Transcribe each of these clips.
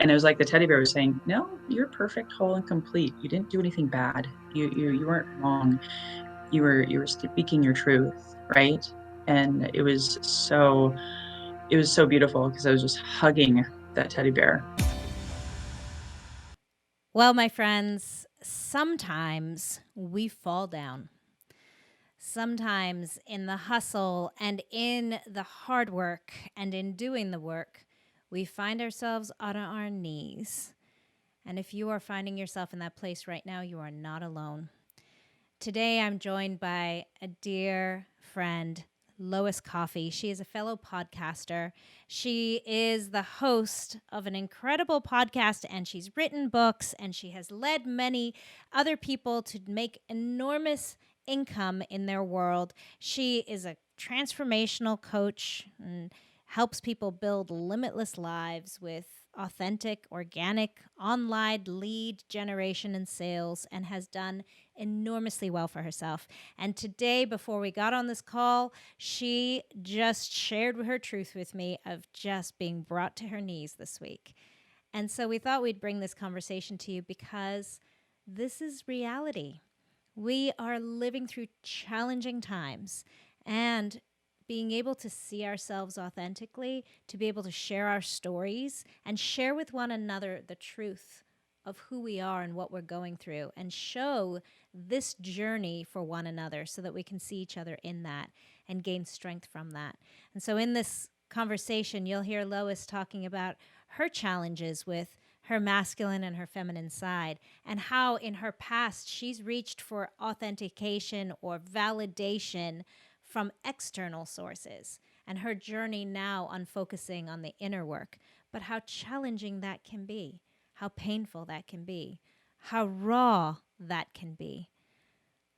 And it was like the teddy bear was saying, no, you're perfect, whole and complete. You didn't do anything bad. You weren't wrong. You were speaking your truth, right? And it was so beautiful because I was just hugging that teddy bear. Well, my friends, sometimes we fall down. Sometimes in the hustle and in the hard work and in doing the work, we find ourselves on our knees. And if you are finding yourself in that place right now, you are not alone. Today, I'm joined by a dear friend, Lois Koffi. She is a fellow podcaster. She is the host of an incredible podcast, and she's written books, and she has led many other people to make enormous income in their world. She is a transformational coach and helps people build limitless lives with authentic, organic, online lead generation and sales, and has done enormously well for herself. And today, before we got on this call, she just shared her truth with me of just being brought to her knees this week. And so we thought we'd bring this conversation to you because this is reality. We are living through challenging times, and being able to see ourselves authentically, to be able to share our stories and share with one another the truth of who we are and what we're going through, and show this journey for one another so that we can see each other in that and gain strength from that. And so in this conversation, you'll hear Lois talking about her challenges with her masculine and her feminine side, and how in her past she's reached for authentication or validation from external sources, and her journey now on focusing on the inner work, but how challenging that can be, how painful that can be, how raw that can be.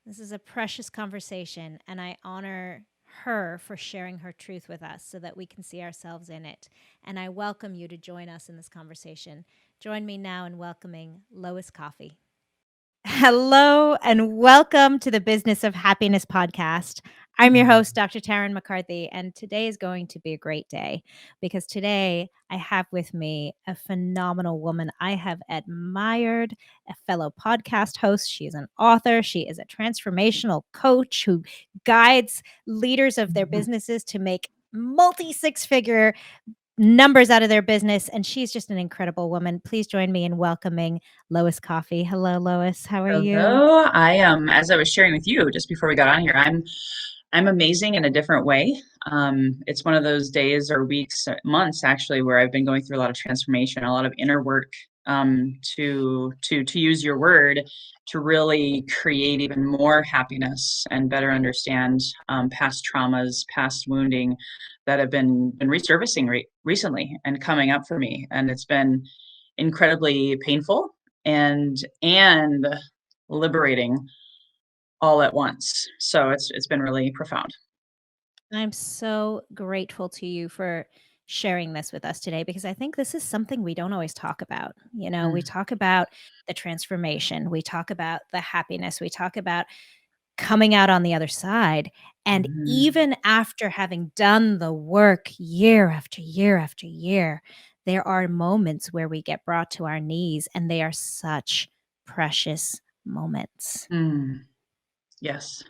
This is a precious conversation, and I honor her for sharing her truth with us so that we can see ourselves in it. And I welcome you to join us in this conversation. Join me now in welcoming Lois Koffi. Hello, and welcome to the Business of Happiness podcast. I'm your host, Dr. Tarryn MacCarthy, and today is going to be a great day because today I have with me a phenomenal woman I have admired, a fellow podcast host. She is an author. She is a transformational coach who guides leaders of their businesses to make multi-six-figure numbers out of their business, and she's just an incredible woman. Please join me in welcoming Lois Koffi. Hello, Lois. How are you? Hello. I am, as I was sharing with you just before we got on here, I'm amazing in a different way. It's one of those days or weeks, months actually, where I've been going through a lot of transformation, a lot of inner work, to use your word, to really create even more happiness and better understand past traumas, past wounding that have been resurfacing recently and coming up for me, and it's been incredibly painful and liberating all at once. So it's been really profound. I'm so grateful to you for sharing this with us today because I think this is something we don't always talk about. You know, we Mm. talk about the transformation, we talk about the happiness, we talk about coming out on the other side. And Mhm. even after having done the work year after year after year, there are moments where we get brought to our knees, and they are such precious moments. Mm. Yes.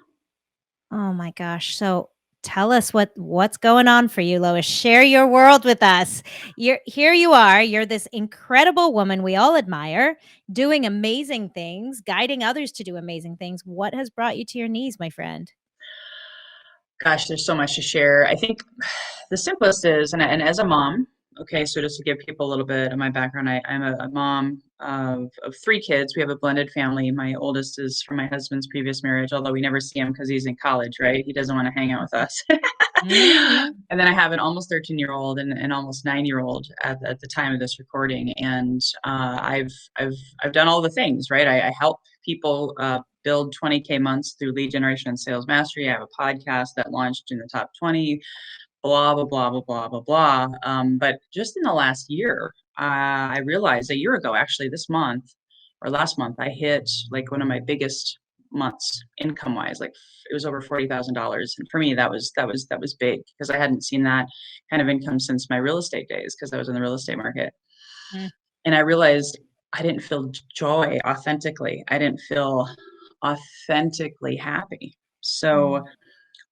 Oh my gosh. So tell us what's going on for you, Lois. Share your world with us. You are. You're this incredible woman we all admire, doing amazing things, guiding others to do amazing things. What has brought you to your knees, my friend? Gosh, there's so much to share. I think the simplest is, and as a mom, okay, so just to give people a little bit of my background, I'm a mom of three kids. We have a blended family. My oldest is from my husband's previous marriage, although we never see him because he's in college, right? He doesn't want to hang out with us. Mhm. And then I have an almost 13-year-old and an almost 9-year-old at the time of this recording. And I've done all the things, right? I help people build 20K months through lead generation and sales mastery. I have a podcast that launched in the top 20, blah, blah, blah, blah, blah, blah, blah. But just in the last year, I realized a year ago, actually, this month or last month, I hit like one of my biggest months income wise. Like it was over $40,000, and for me, that was big because I hadn't seen that kind of income since my real estate days because I was in the real estate market. Mm. And I realized I didn't feel joy authentically. I didn't feel authentically happy. So Mm.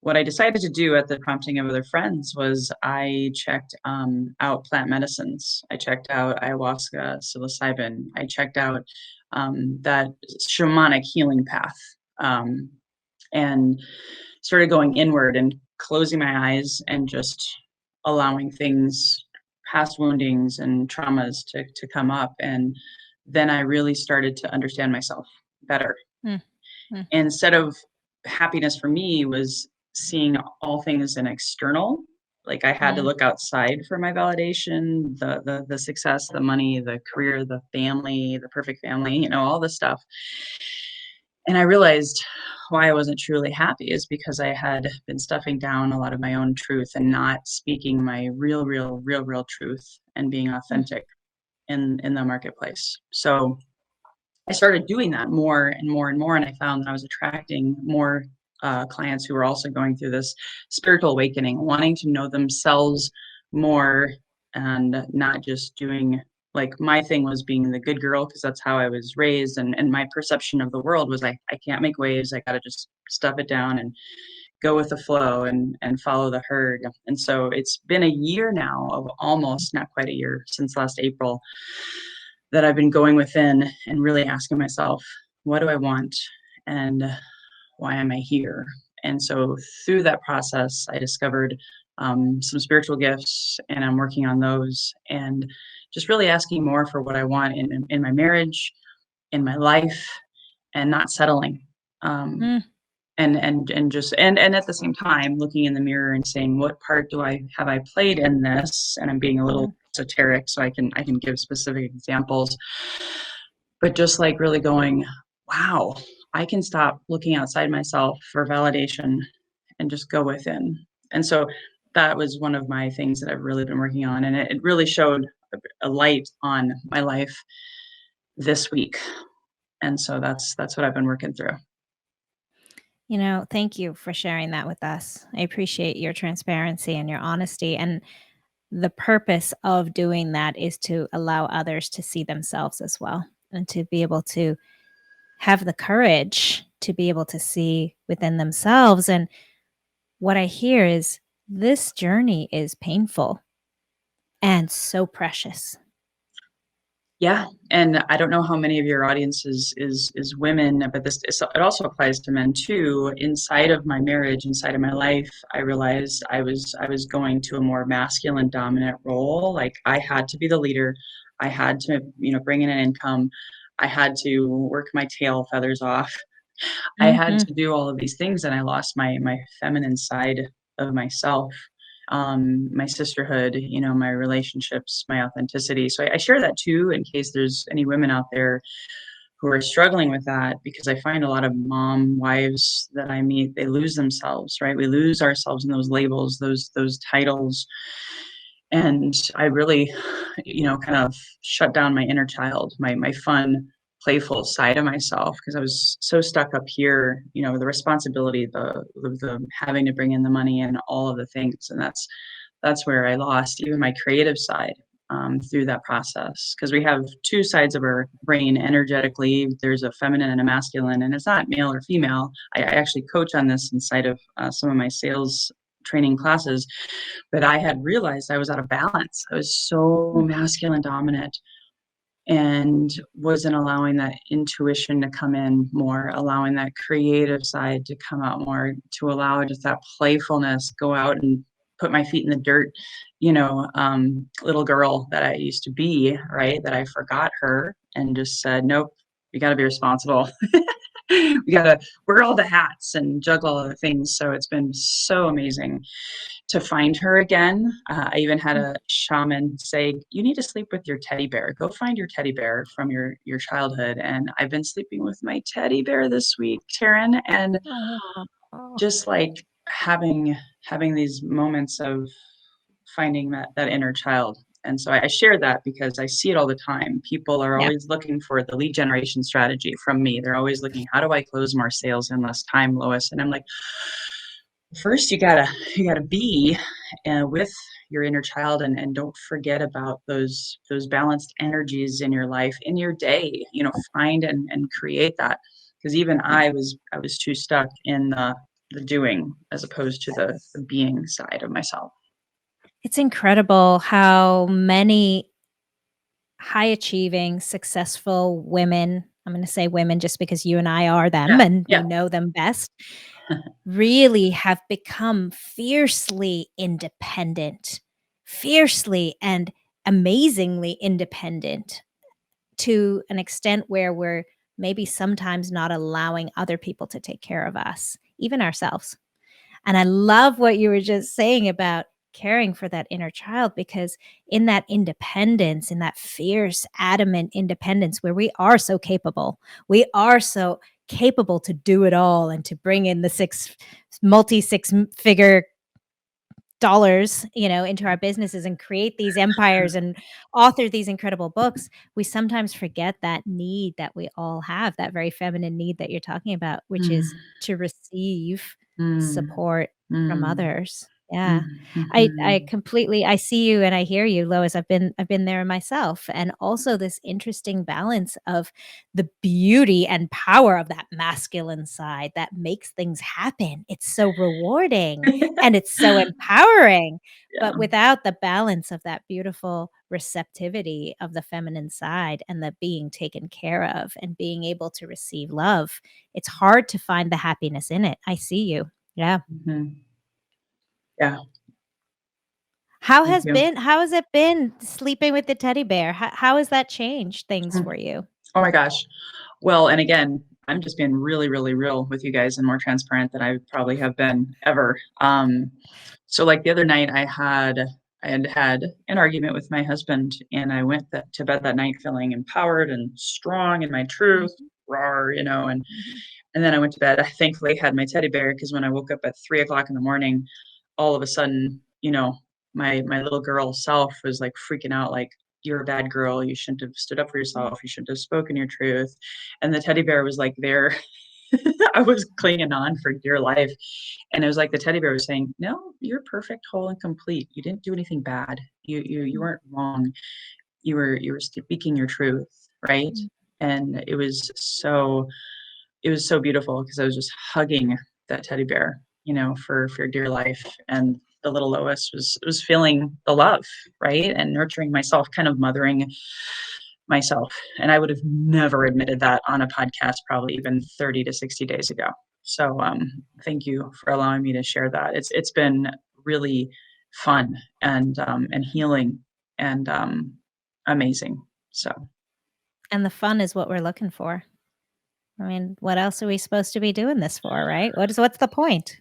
what I decided to do at the prompting of other friends was I checked out plant medicines. I checked out ayahuasca, psilocybin. I checked out that shamanic healing path, um, and started going inward and closing my eyes and just allowing things, past woundings and traumas to come up. And then I really started to understand myself better. Mm. Mm. Instead of happiness for me was seeing all things in external, like I had to Mm. look outside for my validation, the success, the money, the career, the family, the perfect family, all this stuff. And I realized why I wasn't truly happy is because I had been stuffing down a lot of my own truth and not speaking my real truth and being Mm. authentic in the marketplace. So I started doing that more and more and more, and I found that I was attracting more clients who were also going through this spiritual awakening, wanting to know themselves more, and not just doing, like, my thing was being the good girl because that's how I was raised, and my perception of the world was I can't make waves. I got to just stuff it down and go with the flow and follow the herd. And so it's been a year now, of almost, not quite a year, since last April, that I've been going within and really asking myself, what do I want? And why am I here? And so through that process, I discovered some spiritual gifts, and I'm working on those, and just really asking more for what I want in my marriage, in my life, and not settling. Um, Mm. and at the same time looking in the mirror and saying, what part do I have I played in this? And I'm being a little Mm. esoteric, so I can give specific examples, but just like really going, wow, I can stop looking outside myself for validation and just go within. And so that was one of my things that I've really been working on, and it really showed a light on my life this week. And so that's what I've been working through. Thank you for sharing that with us. I appreciate your transparency and your honesty. And the purpose of doing that is to allow others to see themselves as well and to be able to have the courage to be able to see within themselves. And what I hear is this journey is painful and so precious. Yeah, and I don't know how many of your audience is women, but it also applies to men too. Inside of my marriage, inside of my life, I realized I was going to a more masculine dominant role. Like I had to be the leader, I had to bring in an income, I had to work my tail feathers off. I had Mhm. to do all of these things, and I lost my feminine side of myself, my sisterhood, my relationships, my authenticity. So I share that too, in case there's any women out there who are struggling with that, because I find a lot of mom wives that I meet, they lose themselves, right? We lose ourselves in those labels, those titles. And I really, kind of shut down my inner child, my fun, playful side of myself, because I was so stuck up here, the responsibility, the having to bring in the money and all of the things. And that's where I lost even my creative side, through that process. Because we have two sides of our brain energetically. There's a feminine and a masculine, and it's not male or female. I actually coach on this inside of some of my sales training classes, but I had realized I was out of balance. I was so Mm. masculine dominant and wasn't allowing that intuition to come in more, allowing that creative side to come out more, to allow just that playfulness, go out and put my feet in the dirt, little girl that I used to be, right? That I forgot her and just said, nope, we got to be responsible. We got to wear all the hats and juggle all the things. So it's been so amazing to find her again. I even had Mm. a shaman say, "You need to sleep with your teddy bear. Go find your teddy bear from your childhood." And I've been sleeping with my teddy bear this week, Taryn, and Oh. Oh. just like having these moments of finding that inner child. And so I share that because I see it all the time. People are Yeah. always looking for the lead generation strategy from me. They're always looking, how do I close more sales in less time, Lois? And I'm like, first you gotta be with your inner child, and don't forget about those balanced energies in your life, in your day, find and create that. Because even I was too stuck in the doing as opposed to the being side of myself. It's incredible how many high achieving, successful women, I'm going to say women just because you and I are them Yeah. and we Yeah. know them best, really have become fiercely independent, fiercely and amazingly independent to an extent where we're maybe sometimes not allowing other people to take care of us, even ourselves. And I love what you were just saying about caring for that inner child, because in that independence, in that fierce, adamant independence where we are so capable, we are so capable to do it all and to bring in the six figure dollars, into our businesses and create these empires and author these incredible books. We sometimes forget that need that we all have, that very feminine need that you're talking about, which is Mm, to receive mm, support from mm, others. Yeah. mm, I see you and I hear you, Lois. I've been there myself. And also this interesting balance of the beauty and power of that masculine side that makes things happen. It's so rewarding and it's so empowering, but yeah. without the balance of that beautiful receptivity of the feminine side and the being taken care of and being able to receive love, it's hard to find the happiness in it. I see you. Yeah. Mhm. Yeah. Thank you. How has it been sleeping with the teddy bear? How has that changed things Mm. for you? Oh my gosh. Well, and again, I'm just being really, really real with you guys and more transparent than I probably have been ever. So like the other night, I had an argument with my husband, and I went to bed that night feeling empowered and strong in my truth, Mhm, rawr, mhm, and then I went to bed. I thankfully had my teddy bear because when I woke up at 3 o'clock in the morning, all of a sudden, my little girl self was like freaking out, like, "You're a bad girl. You shouldn't have stood up for mm, yourself. You shouldn't have spoken your truth." And the teddy bear was like there. I was clinging on for dear life. And it was like the teddy bear was saying, "No, you're perfect, whole, and complete. You didn't do anything bad. You mm, weren't wrong. You were speaking your truth, right?" mm. And it was so beautiful because I was just hugging that teddy bear, for dear life. And the little Lois was feeling the love, right? And nurturing myself, kind of mothering myself. And I would have never admitted that on a podcast probably even 30 to 60 days ago. So thank you for allowing me to share that. It's been really fun and healing and amazing. So And the fun is what we're looking for. I mean, what else are we supposed to be doing this for, right? What's the point?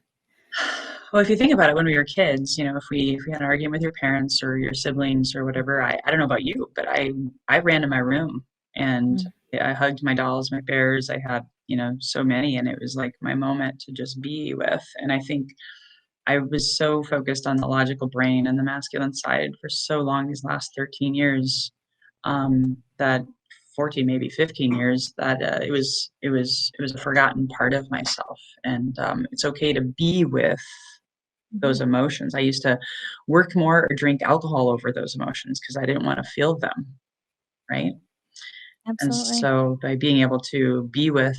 well, if you think about it, when we were kids, if we had an argument with your parents or your siblings or whatever, I don't know about you, but I ran to my room and Mm, I hugged my dolls, my bears. I had, so many, and it was like my moment to just be with. And I think I was so focused on the logical brain and the masculine side for so long, these last 13 years, that 14, maybe 15 years, that it was a forgotten part of myself. And it's okay to be with mhm. those emotions. I used to work more or drink alcohol over those emotions because I didn't want to feel them, right? And Absolutely. so by being able to be with,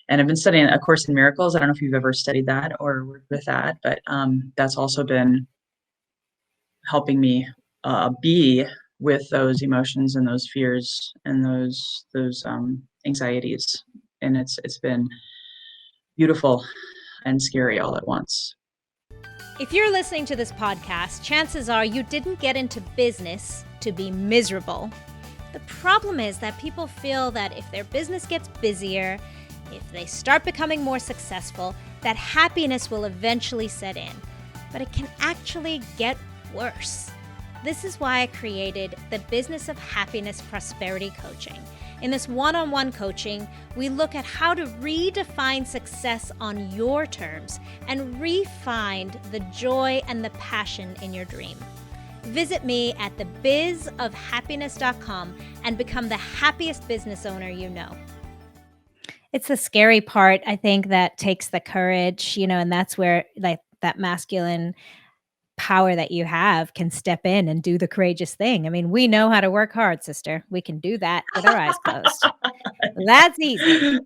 and I've been studying A Course in Miracles. I don't know if you've ever studied that or worked with that, but that's also been helping me be with those emotions and those fears and those anxieties. And it's been beautiful and scary all at once. If you're listening to this podcast, chances are you didn't get into business to be miserable. The problem is that people feel that if their business gets busier, if they start becoming more successful, that happiness will eventually set in. But it can actually get worse. This is why I created the Business of Happiness Prosperity Coaching. In this one-on-one coaching, we look at how to redefine success on your terms and re-find the joy and the passion in your dream. Visit me at thebizofhappiness.com and become the happiest business owner you know. It's the scary part, I think, that takes the courage, and that's where like that masculine power that you have can step in and do the courageous thing. I mean, we know how to work hard, sister. We can do that with our eyes closed. That's easy.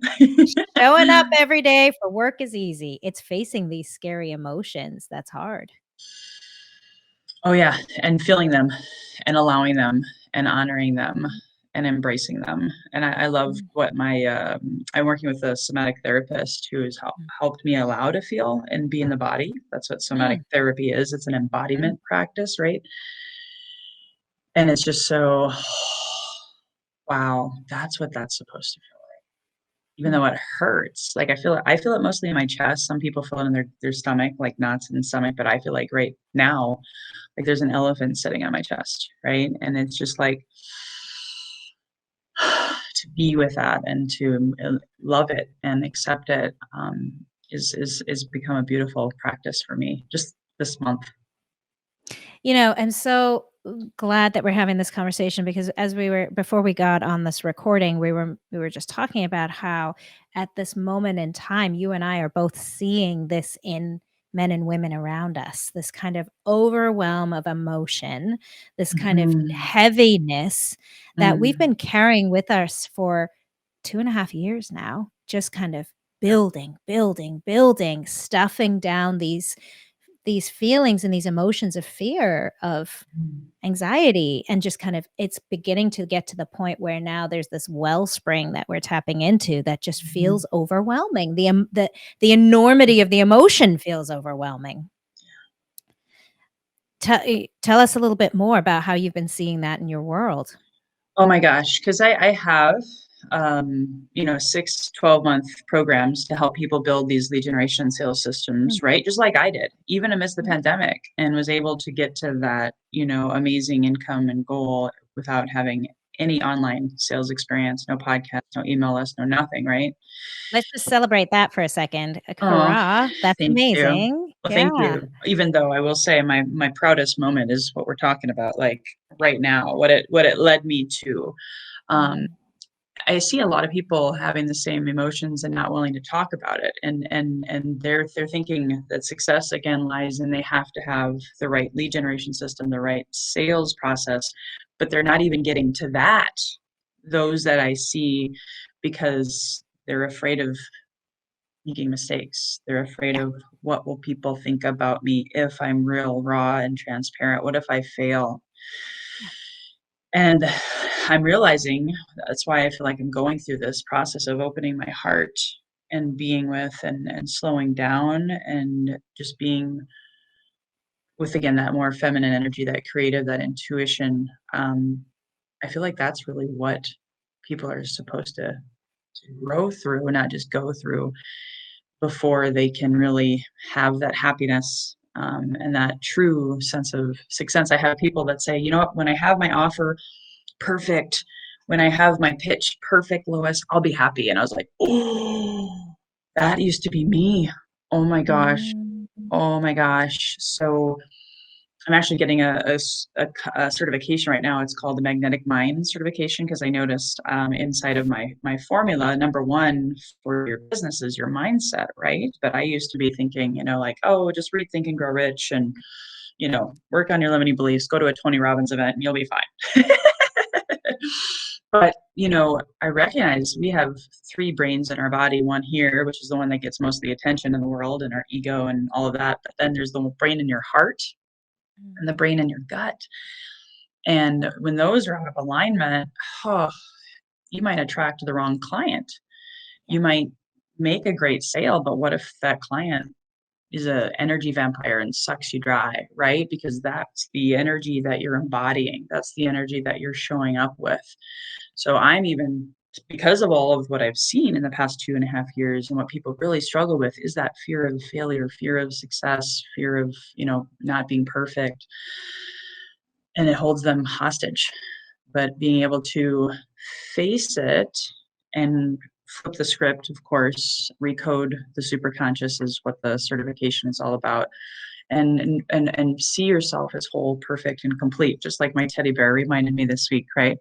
Showing up every day for work is easy. It's facing these scary emotions that's hard. Oh yeah, and feeling them and allowing them and honoring them and embracing them. And I love Mm, what I'm working with a somatic therapist who has mm, helped me allow to feel and be in the body. That's what somatic mm, therapy is. It's an mm, embodiment practice, right? And it's just so, wow, that's what that's supposed to feel. Even mm. though it hurts, like I feel it mostly in my chest. Some people feel it in their stomach, like knots in the stomach, but I feel like right now, like there's an elephant sitting on my chest, right? And it's just like to be with that and to love it and accept it is become a beautiful practice for me just this month. I'm so glad that we're having this conversation because as we were before we got on this recording, we were just talking about how at this moment in time, you and I are both seeing this in men and women around us, this kind of overwhelm of emotion, this kind of Mhm. heaviness that we've Mm. been carrying with us for 2.5 years now, just kind of Yeah. building, building, building, stuffing down these feelings and these emotions of fear, of Mm. anxiety, and just kind of it's beginning to get to the point where now there's this wellspring that we're tapping into that just Mhm. feels overwhelming. The enormity of the emotion feels overwhelming. Tell us a little bit more about how you've been seeing that in your world. Oh my gosh, because I have 6 12 month programs to help people build these lead generation sales systems, Mm, right? Just like I did, even amidst the mm, pandemic, and was able to get to that, amazing income and goal without having any online sales experience, no podcast, no email list, no nothing, right? let's just celebrate that for a second. Oh, Hurrah, that's thank you. amazing. Well, thank Yeah. you. Even though I will say my proudest moment is what we're talking about, like right now, what it led me to. Um, Mm, I see a lot of people having the same emotions and not willing to talk about it. And they're thinking that success again lies in they have to have the right lead generation system, the right sales process, but they're not even getting to that. Those that I see because they're afraid of making mistakes. They're afraid yeah. of what will people think about me if I'm real, raw, and transparent. What if I fail? Yeah. And I'm realizing that's why I feel like I'm going through this process of opening my heart and being with and slowing down and just being with again that more feminine energy, that creative, that intuition. I feel like that's really what people are supposed to grow through, not just go through before they can really have that happiness and that true sense of success. I have people that say, you know what, when I have my offer perfect, when I have my pitch perfect, Lois, I'll be happy. And I was like, oh, that used to be me. Oh my gosh. Mm, Oh my gosh. So I'm actually getting a certification right now. It's called the Magnetic Mind certification because I noticed inside of my formula, number one for your business is your mindset, right? But I used to be thinking, like, oh, just read Think and Grow Rich and, work on your limiting beliefs, go to a Tony Robbins event and you'll be fine. But, I recognize we have three brains in our body, one here, which is the one that gets most of the attention in the world and our ego and all of that. But then there's the brain in your heart mm, and the brain in your gut. And when those are out of alignment, oh, you might attract the wrong client. yeah. You might make a great sale, but what if that client is a energy vampire and sucks you dry, right? Because that's the energy that you're embodying. That's the energy that you're showing up with. So I'm even because of all of what I've seen in the past 2.5 years and what people really struggle with is that fear of failure, fear of success, fear of, not being perfect. And it holds them hostage. But being able to face it and flip the script, of course, recode the superconscious is what the certification is all about. And see yourself as whole, perfect, and complete, just like my teddy bear reminded me this week, right?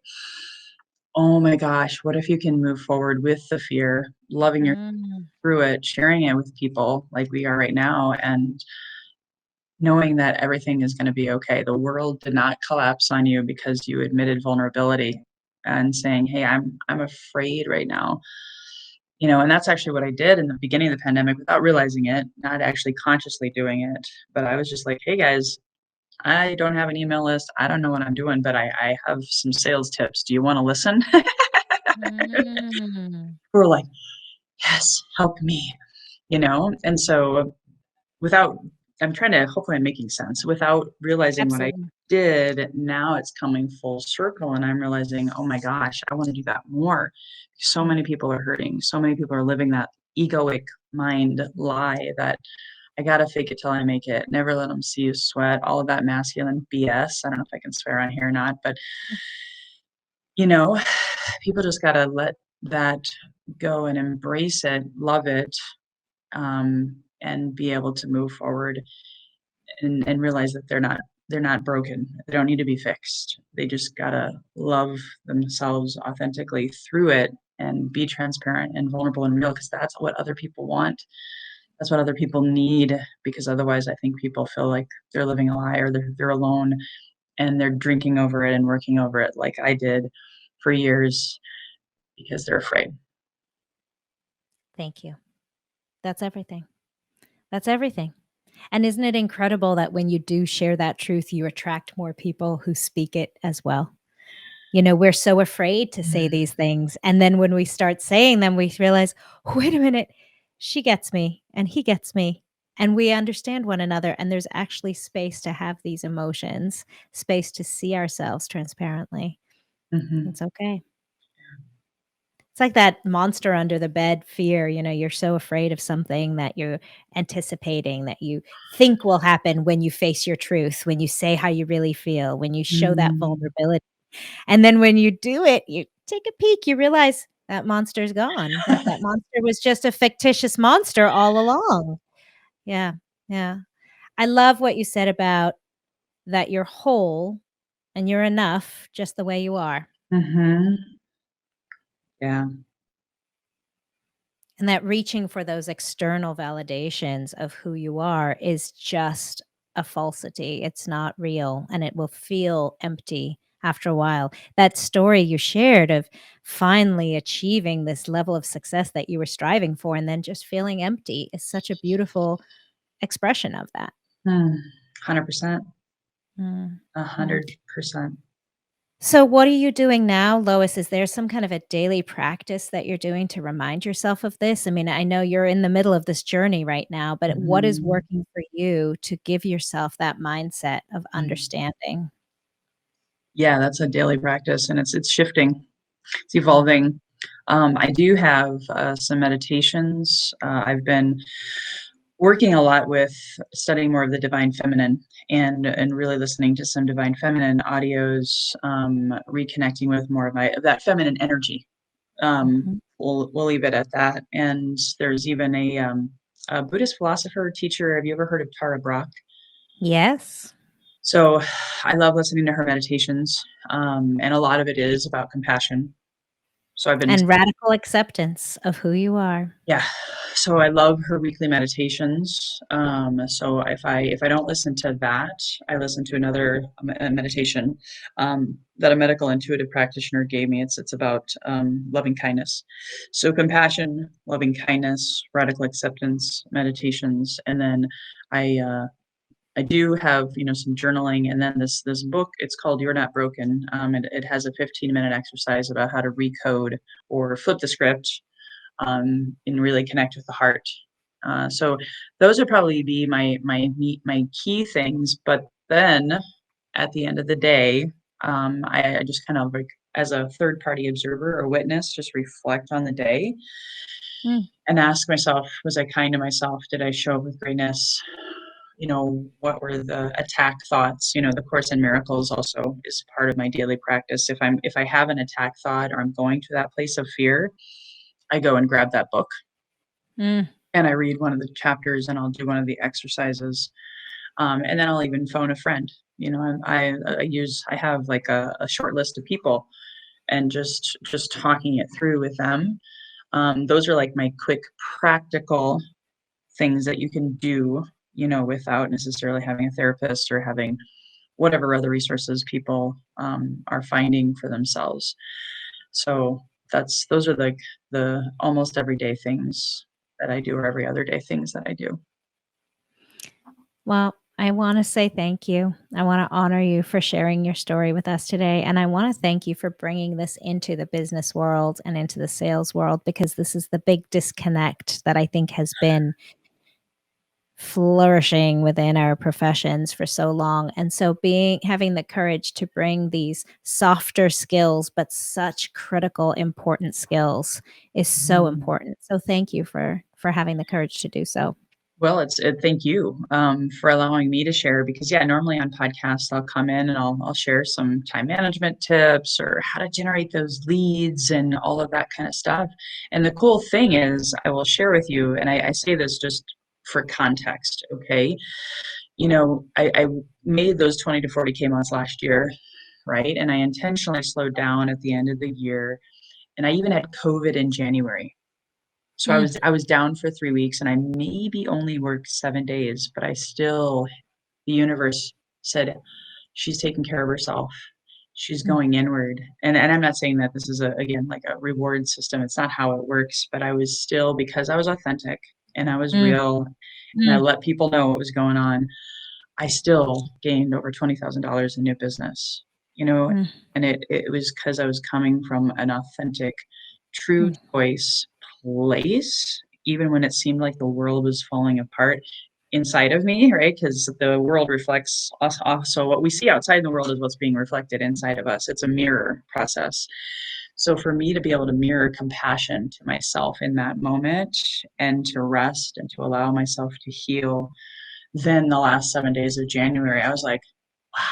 Oh my gosh, what if you can move forward with the fear, loving your Mm, through it, sharing it with people like we are right now, and knowing that everything is going to be okay. The world did not collapse on you because you admitted vulnerability and saying, "Hey, I'm afraid right now." And that's actually what I did in the beginning of the pandemic without realizing it, not actually consciously doing it. But I was just like, "Hey guys, I don't have an email list. I don't know what I'm doing, but I have some sales tips. Do you want to listen?" Mm. Who were like, "Yes, help me." And so without I'm trying to hopefully I'm making sense. Without realizing what I Absolutely. did, now it's coming full circle and I'm realizing, oh my gosh, I want to do that more. So Mm. many people are hurting. So many people are living that egoic mind lie that I gotta fake it till I make it. Never let them see you sweat. All of that masculine BS. I don't know if I can swear on here or not, but you know, people just gotta let that go and embrace it, love it, and be able to move forward and realize that they're not broken. They don't need to be fixed. They just gotta love themselves authentically through it and be transparent and vulnerable and real because that's what other people want. That's what other people need because otherwise I think people feel like they're living a lie or they're alone and they're drinking over it and working over it like I did for years because they're afraid. Thank you. That's everything. That's everything. And isn't it incredible that when you do share that truth, you attract more people who speak it as well? We're so afraid to say Mm, these things. And then when we start saying them, we realize, wait a minute, she gets me and he gets me. And we understand one another. And there's actually space to have these emotions, space to see ourselves transparently. mhm, It's okay. It's like that monster under the bed fear, you're so afraid of something that you're anticipating that you think will happen when you face your truth, when you say how you really feel, when you show that mm. vulnerability. And then when you do it, you take a peek, you realize that monster's gone, that monster was just a fictitious monster all along. Yeah, yeah. I love what you said about that you're whole and you're enough just the way you are. Mhm. Yeah. And that reaching for those external validations of who you are is just a falsity. It's not real and it will feel empty after a while. That story you shared of finally achieving this level of success that you were striving for and then just feeling empty is such a beautiful expression of that. Mm. 100%. Mm, mm. 100%. So, what are you doing now, Lois? Is there some kind of a daily practice that you're doing to remind yourself of this? I mean, I know you're in the middle of this journey right now, but what is Mhm. working for you to give yourself that mindset of Mm. understanding? Yeah, that's a daily practice, and it's shifting, it's Mhm. evolving. I do have, some meditations. I've been working a lot with studying more of the divine feminine and really listening to some divine feminine audios, reconnecting with more of that feminine energy. Mhm. We'll leave it at that. And there's even a Buddhist philosopher teacher. Have you ever heard of Tara Brach? Yes. So I love listening to her meditations, and a lot of it is about compassion. So I've been And radical acceptance of who you are. Yeah. So I love her weekly meditations. So if I don't listen to that, I listen to another meditation that a medical intuitive practitioner gave me. It's about loving kindness. So compassion, loving kindness, radical acceptance meditations, and then I do have some journaling, and then this book. It's called "You're Not Broken." It has a 15-minute exercise about how to recode or flip the script and really connect with the heart. So those would probably be my key things. But then at the end of the day, I just kind of like as a third party observer or witness, just reflect on the day Mm, and ask myself, was I kind to myself? Did I show up with greatness? What were the attack thoughts? The Course in Miracles also is part of my daily practice. If I have an attack thought or I'm going to that place of fear, I go and grab that book mm, and I read one of the chapters and I'll do one of the exercises. And then I'll even phone a friend. I have like a short list of people and just talking it through with them. Those are like my quick practical things that you can do, without necessarily having a therapist or having whatever other resources people are finding for themselves. So those are like the almost everyday things that I do, or every other day things that I do. Well, I want to say thank you. I want to honor you for sharing your story with us today. And I want to thank you for bringing this into the business world and into the sales world, because this is the big disconnect that I think has been flourishing within our professions for so long. And so having the courage to bring these softer skills, but such critical, important skills is so important. So thank you for having the courage to do so. Well, thank you for allowing me to share, because yeah, normally on podcasts I'll come in and I'll share some time management tips or how to generate those leads and all of that kind of stuff. And the cool thing is I will share with you, and I say this just for context, okay? I made those 20 to 40K months last year, right? And I intentionally slowed down at the end of the year. And I even had COVID in January. So Mm, I was down for 3 weeks, and I maybe only worked 7 days, but the universe said, she's taking care of herself. She's mm, going inward. And I'm not saying that this is again, like a reward system. It's not how it works, but I was still, because I was authentic and I was mm, real and I mm, let people know what was going on. I still gained over $20,000 in new business, you know, mm, and it was because I was coming from an authentic, true mm. choice place, even when it seemed like the world was falling apart inside of me, right? Because the world reflects us. Also, what we see outside in the world is what's being reflected inside of us. It's a mirror process. So for me to be able to mirror compassion to myself in that moment, and to rest and to allow myself to heal, then the last 7 days of January, I was like, wow.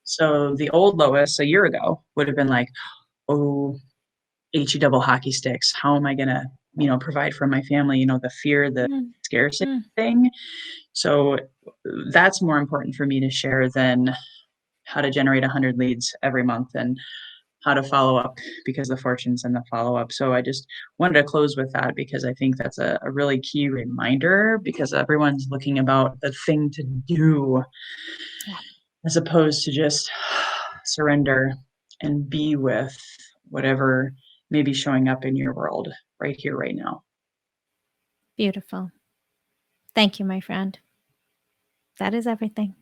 So the old Lois a year ago would have been like, oh, HE double hockey sticks. How am I going to, provide for my family? The fear, the Mm, scarcity mm. thing. So that's more important for me to share than how to generate 100 leads every month and how to follow up, because the fortune's in the follow up. So I just wanted to close with that, because I think that's a really key reminder, because everyone's looking about the thing to do Yeah, as opposed to just surrender and be with whatever may be showing up in your world right here, right now. beautiful. Thank you, my friend. That is everything.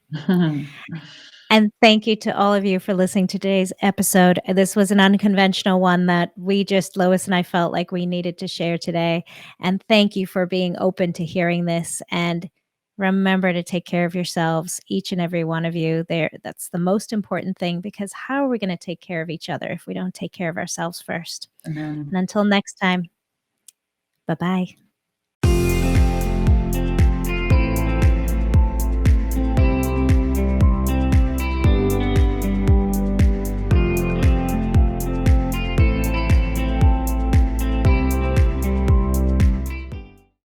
And thank you to all of you for listening to today's episode. This was an unconventional one that Lois and I felt like we needed to share today. And thank you for being open to hearing this. And remember to take care of yourselves, each and every one of you. That's the most important thing, because how are we going to take care of each other if we don't take care of ourselves first? And then And until next time, bye bye.